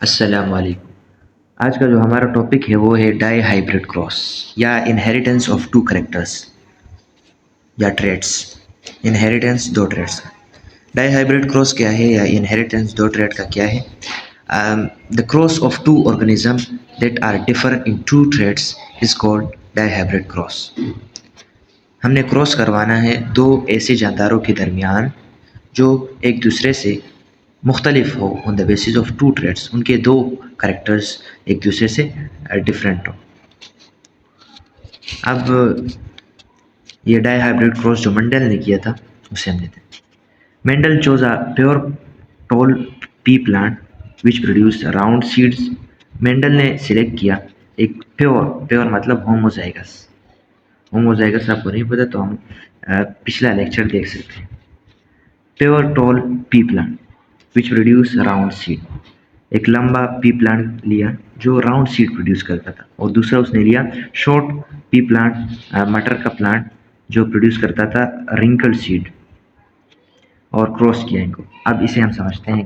अस्सलाम वालेकुम। आज का जो हमारा टॉपिक है वो है डाई हाइब्रिड क्रॉस या इनहेरिटेंस ऑफ टू करेक्टर्स या ट्रेड्स। इनहेरिटेंस दो ट्रेड्स का। डाई हाइब्रिड क्रॉस क्या है या इनहेरिटेंस दो ट्रेड का क्या है? The cross of two organism that are differ in two traits is called dihybrid cross. हमने क्रॉस करवाना है दो ऐसे जानदारों के दरमियान जो एक दूसरे से मुख्तलिफ हो on the basis of two traits, उनके दो करेक्टर्स एक दूसरे से डिफरेंट हो। अब ये डाई हाइब्रिड क्रॉस जो मेंडल ने किया था उसे हम लेते हैं। Mendel chose a pure tall P plant which produce round seeds. Mendel ने सिलेक्ट किया एक प्योर, प्योर मतलब होमोजाइगस। होमोजाइगस आपको नहीं पता तो हम पिछला लेक्चर देख सकते हैं। Pure tall P plant which produce round seed. एक लंबा पी प्लांट लिया जो राउंड सीड प्रोड्यूस करता था, और दूसरा उसने लिया शॉर्ट पी प्लांट, मटर का प्लांट जो प्रोड्यूस करता था रिंकल सीड, और क्रॉस किया इनको। अब इसे हम समझते हैं।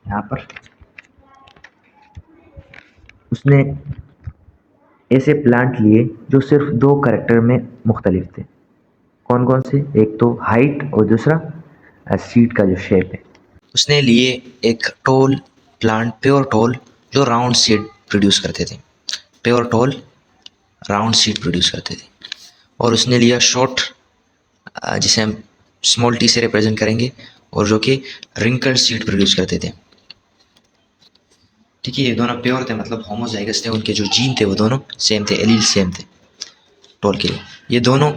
यहाँ पर उसने ऐसे प्लांट लिए जो सिर्फ दो करेक्टर में मुख्तलिफ थे। कौन कौन से? एक तो हाइट और दूसरा सीड का जो शेप है। उसने लिए एक टोल प्लांट, प्योर टोल, जो राउंड सीड प्रोड्यूस करते थे। Pure toll round seed produce करते थे। और उसने लिया शॉर्ट, जिसे हम स्मॉल टी से रिप्रेजेंट करेंगे, और जो कि रिंकल सीड प्रोड्यूस करते थे। ठीक है, ये दोनों प्योर थे, मतलब होमोजाइगस थे। उनके जो जीन थे वो दोनों सेम थे, एलील सेम थे टोल के लिए। ये दोनों,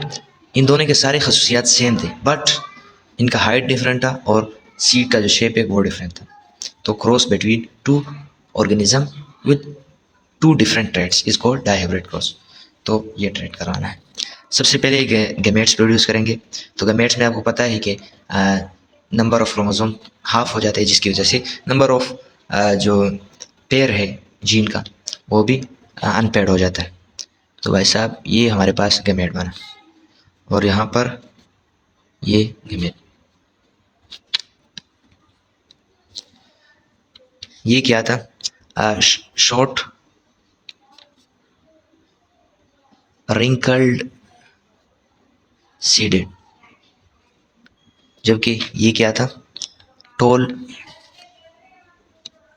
इन दोनों के सारे खसूसियात सेम थे, बट इनका हाइट डिफरेंट था और सीड का जो शेप है वो डिफरेंट था। तो cross between two organism with two different traits is called dihybrid cross. तो ये ट्रेड कराना है। सबसे पहले गैमेट्स प्रोड्यूस करेंगे। तो गैमेट्स में आपको पता है कि नंबर ऑफ क्रोमोसोम हाफ हो जाते हैं, जिसकी वजह से नंबर ऑफ जो पेयर है जीन का वो भी अनपेयर्ड हो जाता है। तो भाई साहब, ये हमारे पास गैमेट बना, और यहाँ पर ये गैमेट। ये क्या था? शॉर्ट रिंकल्ड सीडेड, जबकि ये क्या था? Tall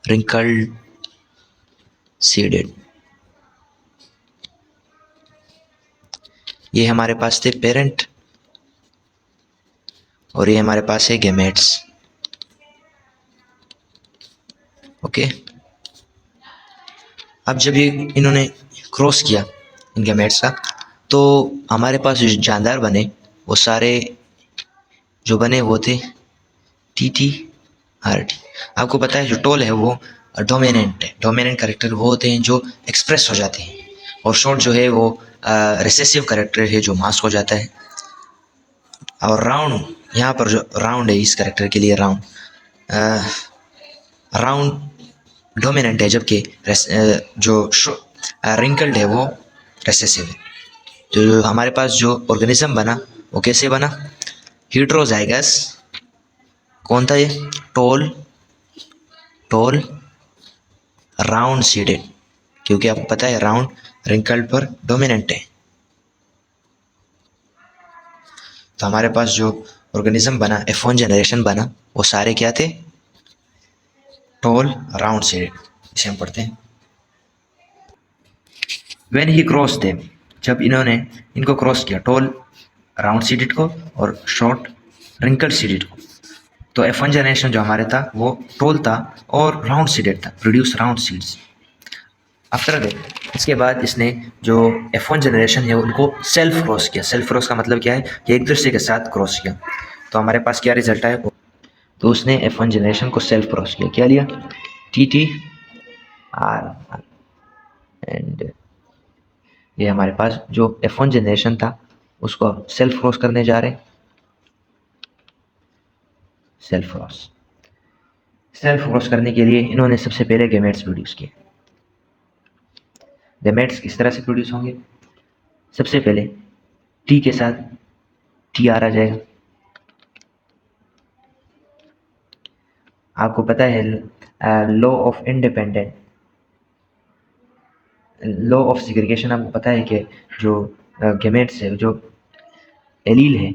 wrinkled seeded. ये हमारे पास थे पेरेंट, और ये हमारे पास है गैमेट्स। ओके, अब जब ये इन्होंने क्रॉस किया इन गैमेट्स का, तो हमारे पास जो जानदार बने वो सारे जो बने वो थे टी टी आर टी। आपको पता है जो टोल है वो डोमिनेंट है। डोमिनेंट करेक्टर वो होते हैं जो एक्सप्रेस हो जाते हैं, और शॉर्ट जो है वो रिसेसिव करेक्टर है जो मास्क हो जाता है। और राउंड, यहाँ पर जो राउंड है इस करेक्टर के लिए राउंड, राउंड डोमिनेंट है, जबकि जो रिंकल्ड है वो रिसेसिव है। तो जो हमारे पास जो ऑर्गेनिज्म बना वो कैसे बना? हीट्रोजाइगस। कौन था ये? टोल टोल राउंड सीडेड, क्योंकि आपको पता है राउंड रिंकल्ड पर डोमिनेंट है। तो हमारे पास जो ऑर्गेनिज्म बना, F1 जनरेशन बना, वो सारे क्या थे? Toll round seeded. इसे हम पढ़ते हैं। When he crossed them, जब इन्होंने इनको क्रॉस किया, टोल राउंड सीडेड को और शॉर्ट रिंकल सीडेड को, तो F1 जनरेशन जो हमारे था वो टोल था और राउंड सीडेड था, produce round seeds. After that, इसके बाद इसने जो F1 जनरेशन है उनको सेल्फ क्रॉस किया। सेल्फ क्रॉस का मतलब क्या है कि एक दूसरे के साथ क्रॉस किया। तो हमारे पास क्या रिजल्ट आया? तो उसने F1 जनरेशन को सेल्फ क्रॉस किया। क्या लिया? T T R. एंड ये हमारे पास जो F1 जनरेशन था उसको सेल्फ क्रॉस करने जा रहे हैं। सेल्फ क्रॉस, सेल्फ क्रॉस करने के लिए इन्होंने सबसे पहले गैमेट्स प्रोड्यूस किए। गैमेट्स किस तरह से प्रोड्यूस होंगे? सबसे पहले टी के साथ टी आर आ जाएगा। आपको पता है law of independent law of segregation आपको पता है कि जो गेमेट्स है, जो एलील है,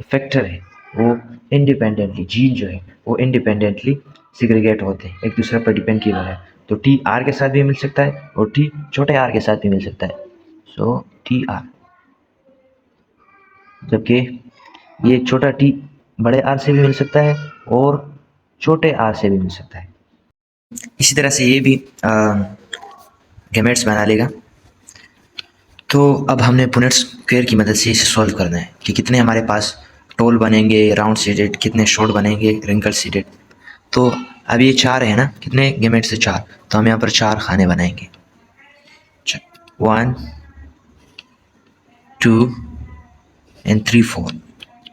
फैक्टर है, वो इंडिपेंडेंटली, जीन जो है वो इंडिपेंडेंटली सेग्रीगेट होते हैं, एक दूसरे पर डिपेंड किए हुए हैं। तो टी आर के साथ भी मिल सकता है और टी छोटे आर के साथ भी मिल सकता है। सो टी आर, जबकि ये छोटा टी बड़े आर से भी मिल सकता है और छोटे आर से भी मिल सकता है। इसी तरह से ये भी गेमेट्स बना लेगा। तो अब हमने पुनेट स्क्वायर की मदद से इसे सॉल्व करना है कि कितने हमारे पास टोल बनेंगे राउंड सीडेड, कितने शॉर्ट बनेंगे रिंकल सीडेड। तो अब ये 4 है ना, कितने गेमेट्स से 4, तो हम यहाँ पर 4 खाने बनाएंगे। 1 2 एंड 3 4,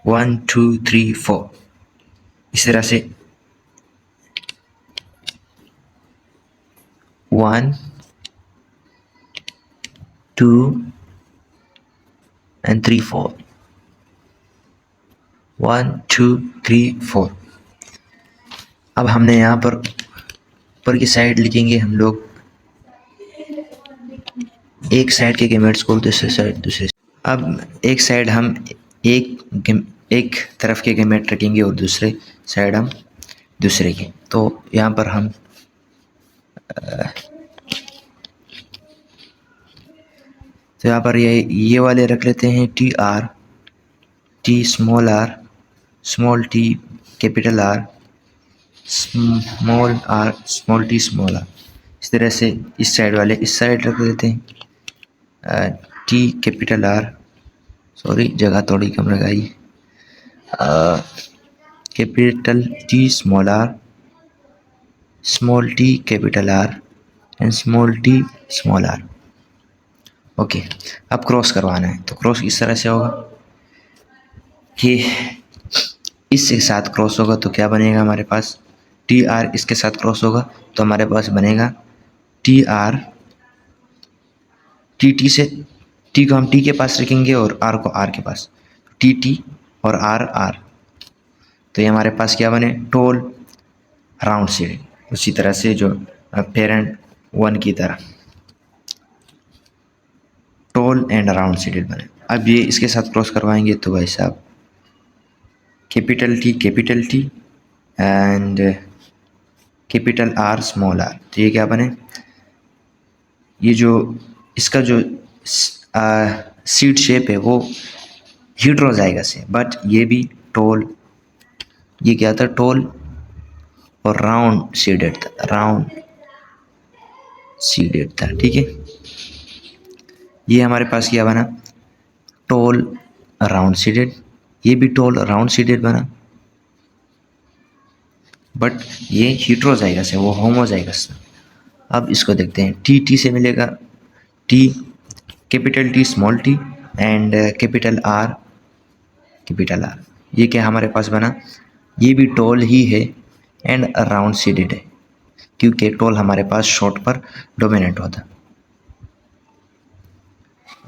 1 2 3 4। इस तरह से 1 2 एंड 3 4, 1 2 3 4। अब हमने यहाँ पर ऊपर की साइड लिखेंगे हम लोग एक साइड के गेमेट्स को, दूसरे साइड दूसरे। अब एक साइड हम एक तरफ के गेमेट रखेंगे और दूसरे साइड हम दूसरे के। तो यहाँ पर हम तो यहाँ पर ये वाले रख लेते हैं T R, T small T capital R, small T small R. इस तरह से इस साइड वाले इस साइड रख देते हैं टी कैपिटल आर, सॉरी जगह थोड़ी कम लगाई, capital T small T capital R and small T small R. Okay, अब क्रॉस करवाना है तो क्रॉस इस तरह से होगा कि इसके साथ क्रॉस होगा तो क्या बनेगा हमारे पास, टी आर इसके साथ क्रॉस होगा तो हमारे पास बनेगा टी आर, टी से टी को हम टी के पास रखेंगे और आर को आर के पास, टी और आर आर। तो ये हमारे पास क्या बने, टोल राउंड सीडेड। उसी तरह से जो पेरेंट 1 की तरह टोल एंड राउंड सीडेड बने। अब ये इसके साथ क्रॉस करवाएंगे तो भाई साहब capital T and capital R small R. तो ये क्या बने, ये जो इसका जो सीड शेप है वो हीट्रोजाइगस है, बट ये भी टोल, ये क्या था टोल और राउंड सीडेड था, ठीक है। ये हमारे पास क्या बना, टोल राउंड सीडेड, ये भी टोल राउंड सीडेड बना, बट ये हीट्रोजाइगस है, वो होमोजाइगस था। अब इसको देखते हैं, टी से मिलेगा T capital T small T and capital R. ये क्या हमारे पास बना, ये भी टोल ही है एंड राउंड सीडेड है, क्योंकि टोल हमारे पास शॉर्ट पर डोमिनेंट होता।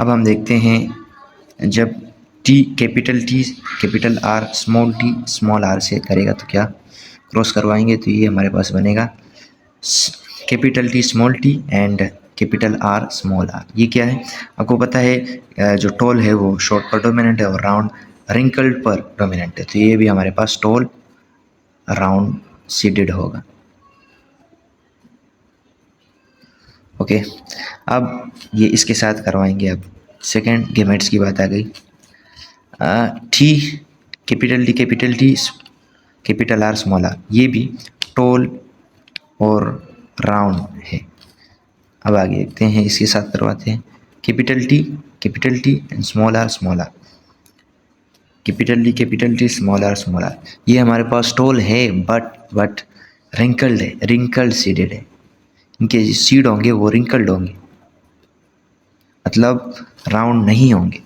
अब हम देखते हैं जब T capital R small R से करेगा तो क्या क्रॉस करवाएंगे तो ये हमारे पास बनेगा capital T small T and capital R small R. ये क्या है, आपको पता है जो टोल है वो शॉर्ट पर डोमिनेंट है और राउंड रिंकल्ड पर डोमिनेंट है, तो ये भी हमारे पास टोल राउंड सीडेड होगा। ओके, अब ये इसके साथ करवाएंगे। अब सेकेंड गेमेट्स की बात आ गई, T capital T capital R small R, ये भी टोल और राउंड है। अब आगे देखते हैं, इसके साथ करवाते हैं capital T and small R capital T small R. ये हमारे पास टोल है बट रिंकल्ड सीडेड है, इनके सीड होंगे वो रिंकल्ड होंगे, मतलब राउंड नहीं होंगे।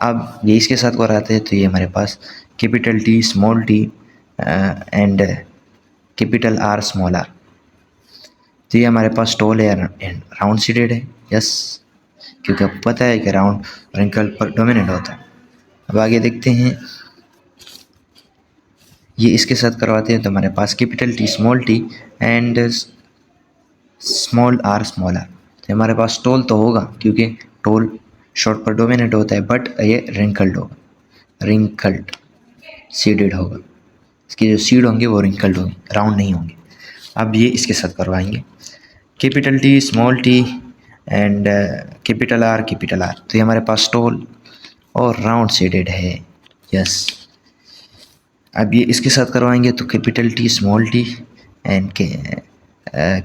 अब ये इसके साथ कराते हैं तो ये हमारे पास capital T small T and capital R small R. तो ये हमारे पास टोल है एंड राउंड सीडेड है, यस, क्योंकि आपको पता है कि राउंड रिंकल पर डोमिनेंट होता है। अब आगे देखते हैं, ये इसके साथ करवाते हैं तो हमारे पास capital T small T and small R. तो हमारे पास टोल तो होगा क्योंकि टोल शॉर्ट पर डोमिनेंट होता है, बट ये रिंकल्ड होगा, रिंकल्ड सीडेड होगा। इसके जो सीड होंगे वो रिंकल्ड होंगे, राउंड नहीं होंगे। अब ये इसके साथ करवाएंगे capital T, small T and capital R, capital R. तो ये हमारे पास टोल और राउंड सीडेड है, यस। अब ये इसके साथ करवाएंगे तो capital T, small T and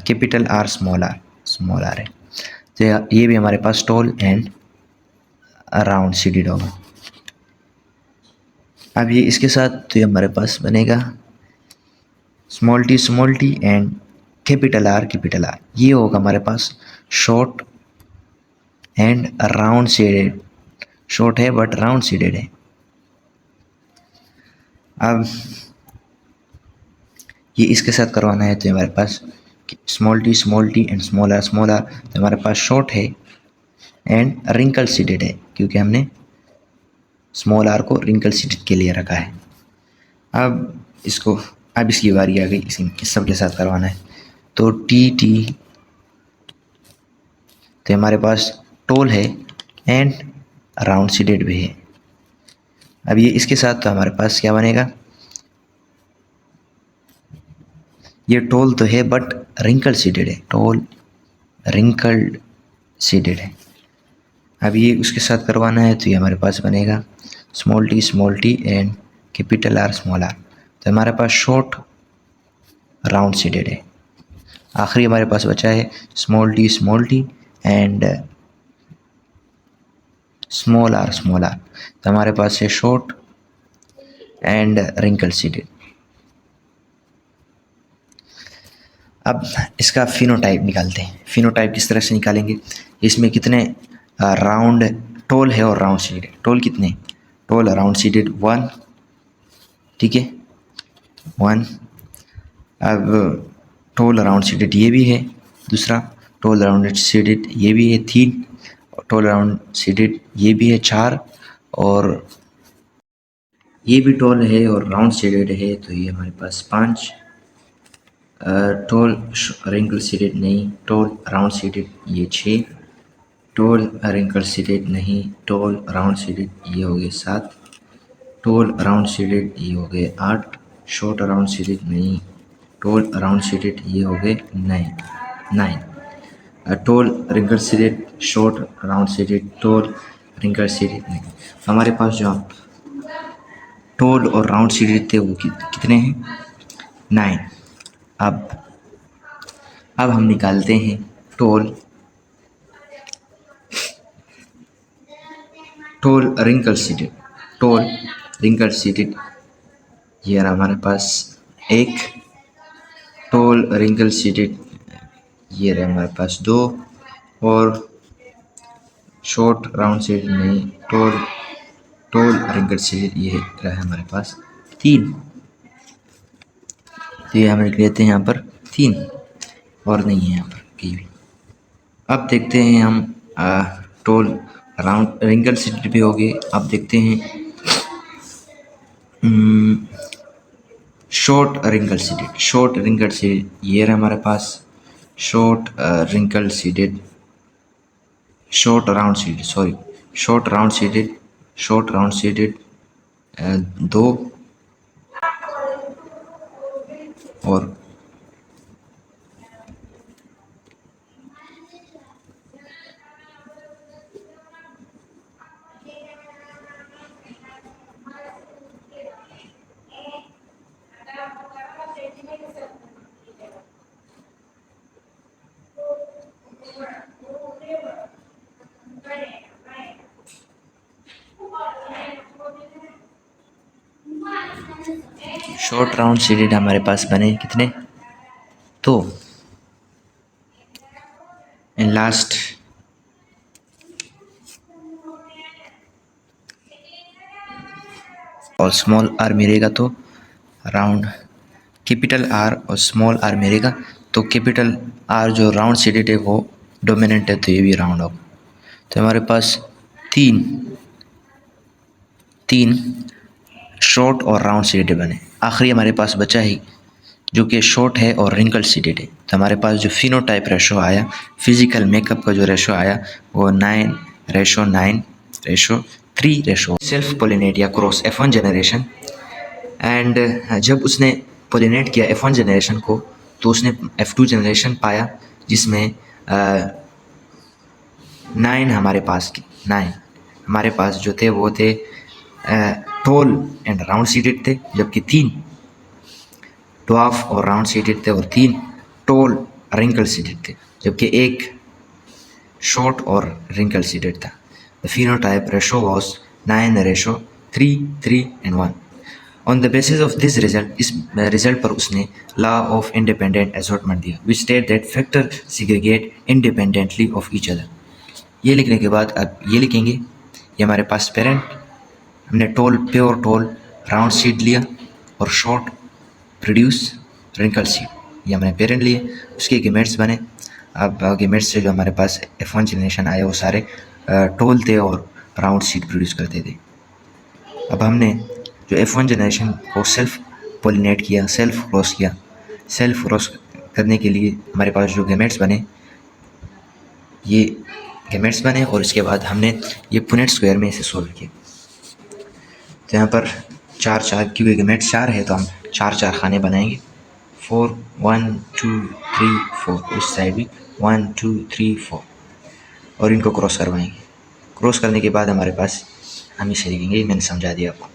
capital R, small R है। तो ये भी हमारे पास टोल एंड राउंड सीडेड होगा। अब ये इसके साथ तो ये हमारे पास बनेगा small T and capital R, capital R. ये होगा हमारे पास short and round seeded, short है बट राउंड सीडेड है। अब ये इसके साथ करवाना है तो हमारे पास small T and small R, तो हमारे पास शॉर्ट है एंड रिंकल सीडेड है क्योंकि हमने स्मॉल आर को रिंकल सीडेड के लिए रखा है। अब इसकी बारी आ गई इस सब के साथ करवाना है। तो टी तो हमारे पास टोल है एंड राउंड सीडेड भी है। अब ये इसके साथ तो हमारे पास क्या बनेगा, ये टोल तो है बट रिंकल सीडेड है, टोल रिंकल्ड सीडेड है। अब ये उसके साथ करवाना है तो ये हमारे पास बनेगा small T and capital R, small R. तो हमारे पास शॉर्ट राउंड सीडेड है। आखिरी हमारे पास बचा है small T and small R. तो हमारे पास है शॉर्ट एंड रिंकल सीडेड। अब इसका फिनोटाइप निकालते हैं। फिनोटाइप किस तरह से निकालेंगे, इसमें कितने राउंड टोल है और राउंड सीडेड। टोल कितने, टोल राउंड सीडेड 1, ठीक है 1। अब टोल राउंड सीडेड ये भी है, दूसरा टोल राउंड सीडेड ये भी है 3, टोल राउंड सीडेड ये भी है 4, और ये भी टोल है और राउंड सीडेड है तो ये हमारे पास 5। टोल रिंकल सीडेड नहीं, टोल राउंड सीडेड ये 6, टोल रिंकल सीडेड नहीं, टोल राउंड सीडेड ये हो गए 7, टोल राउंड सीडेड ये हो गए 8, शॉर्ट राउंड सीडेड नहीं, टोल राउंड सीडेड ये हो गए 9। Tall wrinkle seeded, short round seeded, tall wrinkle seeded नहीं। हमारे पास जो टोल और राउंड सीडेड थे वो कितने हैं, 9। अब हम निकालते हैं tall wrinkle seeded. Tall wrinkle seeded ये रहा हमारे पास 1, टोल रिंकल सीडेड ये रहा हमारे पास 2, और शॉर्ट राउंड सीडेड नहीं, टोल रिंकल सीडेड ये रहा हमारे पास 3। तो ये हम लिख लेते हैं यहाँ पर 3, और नहीं है यहाँ पर कहीं भी। अब देखते हैं हम टोल राउंड रिंकल सीडेड भी हो गए। अब देखते हैं शॉर्ट रिंकल सीडेड ये रहा हमारे पास short wrinkle seeded, short round seeded 2, और शॉर्ट राउंड सीडेड हमारे पास बने कितने, 2। एंड लास्ट और स्मॉल आर मिलेगा तो राउंड, कैपिटल आर और स्मॉल आर मिलेगा तो कैपिटल आर जो राउंड सीडेड है वो डोमिनेंट है तो ये भी राउंड होगा। तो हमारे पास 3 शॉर्ट और राउंड सीडेड बने। आखिरी हमारे पास बचा ही जो कि शॉर्ट है और रिंकल सीडेड है। तो हमारे पास जो फिनोटाइप रेशो आया, फिजिकल मेकअप का जो रेशो आया वो 9:9:3 सेल्फ पोलिनेट या क्रॉस F1 जनरेशन। एंड जब उसने पोलिनेट किया F1 जनरेशन को तो उसने F2 जनरेशन पाया जिसमें 9 हमारे पास जो थे वो थे टॉल एंड राउंड सीडेड थे, जबकि 3 ड्वार्फ और राउंड सीडेड थे और 3 टॉल रिंकल सीडेड थे, जबकि एक शॉर्ट और रिंकल सीडेड था। The phenotype ratio was 9:3:3 on the basis of this result, इस रिजल्ट पर उसने लॉ ऑफ इंडिपेंडेंट असॉर्टमेंट दिया which state that factor segregate independently of each other. ये लिखने के बाद अब ये लिखेंगे, ये हमारे पास पेरेंट, हमने प्योर टॉल राउंड सीड लिया और शॉर्ट प्रोड्यूस रिंकल सीड, ये हमने पेरेंट लिए, उसके गेमेट्स बने। अब गेमेट्स से जो हमारे पास F1 जनरेशन आया वो सारे टॉल थे और राउंड सीड प्रोड्यूस करते थे। अब हमने जो F1 जनरेशन को सेल्फ पोलिनेट किया, सेल्फ क्रॉस करने के लिए हमारे पास जो गेमेट्स बने, ये गेमेट्स बने और इसके बाद हमने ये पुनेट स्क्वायर में इसे सोल्व किया। तो यहाँ पर 4 क्योंकि गेमेट्स 4 है तो हम 4 खाने बनाएंगे। 4 1 2 3 4, उस साइड भी 1 2 3 4 और इनको क्रॉस करवाएंगे। क्रॉस करने के बाद हमारे पास हम इसे लिखेंगे, मैंने समझा दिया आपको।